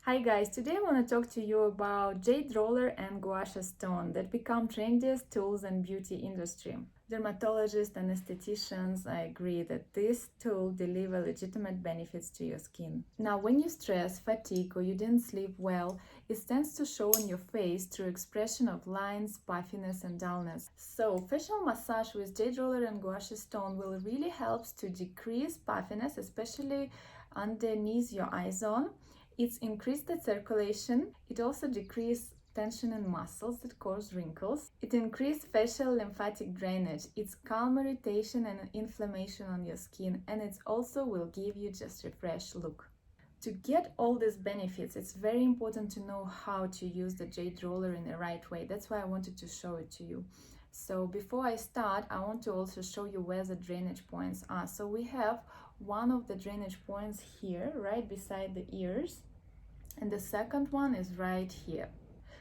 Hi guys, today I want to talk to you about Jade roller and Gua Sha stone that become trendiest tools in beauty industry. Dermatologists and estheticians agree that this tool deliver legitimate benefits to your skin. Now, when you stress, fatigue, or you didn't sleep well, it tends to show on your face through expression of lines, puffiness, and dullness. So, facial massage with Jade roller and Gua Sha stone will really help to decrease puffiness, especially underneath your eye zone. It's increased the circulation. It also decreased tension in muscles that cause wrinkles. It increased facial lymphatic drainage. It's calm irritation and inflammation on your skin, and it also will give you just a fresh look. To get all these benefits, it's very important to know how to use the Jade roller in the right way. That's why I wanted to show it to you. So before I start, I want to also show you where the drainage points are. So we have one of the drainage points here, right beside the ears, and the second one is right here.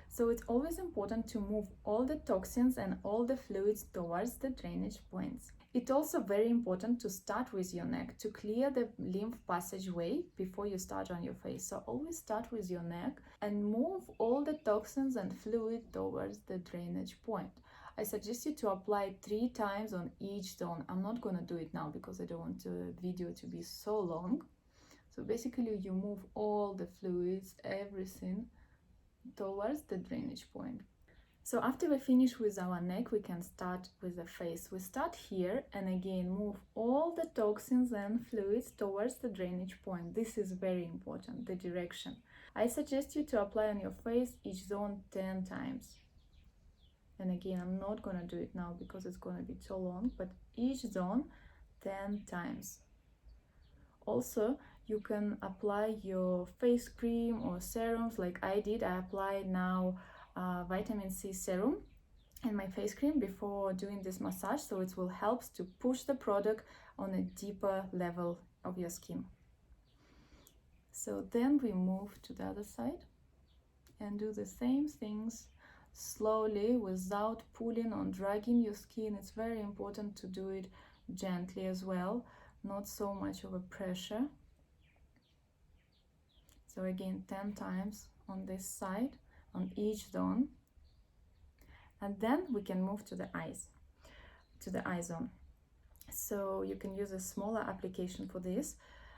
So it's always important to move all the toxins and all the fluids towards the drainage points. It's also very important to start with your neck to clear the lymph passageway before you start on your face. So always start with your neck and move all the toxins and fluid towards the drainage point. I suggest you to apply 3 times on each zone. I'm not going to do it now because I don't want the video to be so long. So basically you move all the fluids, everything towards the drainage point. So after we finish with our neck, we can start with the face. We start here and again move all the toxins and fluids towards the drainage point. This is very important, the direction. I suggest you to apply on your face each zone 10 times. And again, I'm not going to do it now because it's going to be too long, but each zone 10 times. Also, you can apply your face cream or serums like I did. I applied now vitamin C serum and my face cream before doing this massage, so it will help to push the product on a deeper level of your skin. So then we move to the other side and do the same things slowly without pulling or dragging your skin. It's very important to do it gently as well, not so much of a pressure. So again, 10 times on this side, on each zone. And then we can move to the eyes, to the eye zone. So you can use a smaller application for this.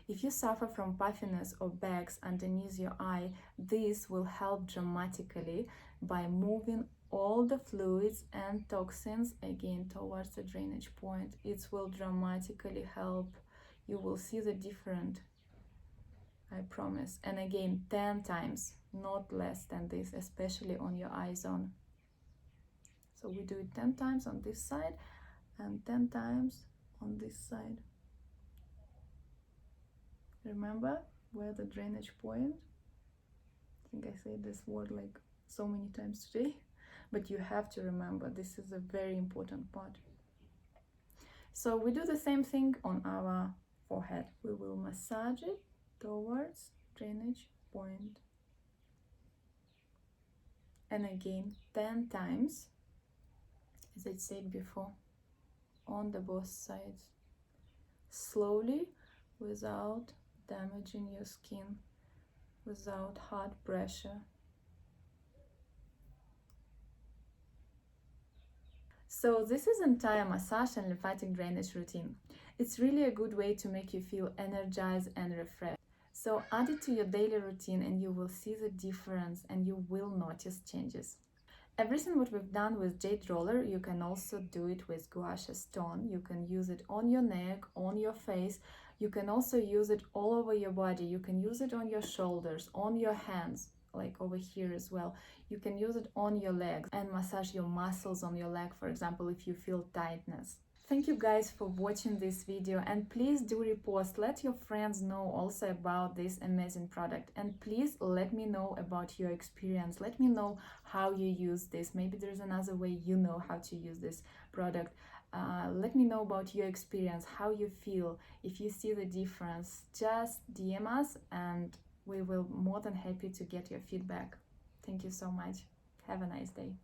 If you suffer from puffiness or bags underneath your eye, this will help dramatically by moving all the fluids and toxins again towards the drainage point. It will dramatically help. You will see the difference, I promise. And again, 10 times, not less than this, especially on your eye zone. So we do it 10 times on this side and 10 times on this side. Remember where the drainage point? I think I said this word like so many times today, but you have to remember, this is a very important part. So we do the same thing on our forehead. We will massage it towards drainage point. And again, 10 times, as I said before, on the both sides. Slowly, without damaging your skin, without hard pressure. So this is entire massage and lymphatic drainage routine. It's really a good way to make you feel energized and refreshed. So add it to your daily routine and you will see the difference and you will notice changes. Everything what we've done with Jade roller, you can also do it with Gua Sha stone. You can use it on your neck, on your face. You can also use it all over your body. You can use it on your shoulders, on your hands, like over here as well. You can use it on your legs and massage your muscles on your leg, for example, if you feel tightness. Thank you guys for watching this video, and please do repost. Let your friends know also about this amazing product, and please let me know about your experience. Let me know how you use this. Maybe there's another way you know how to use this product. Let me know about your experience, how you feel. If you see the difference, just DM us and we will more than happy to get your feedback. Thank you so much. Have a nice day.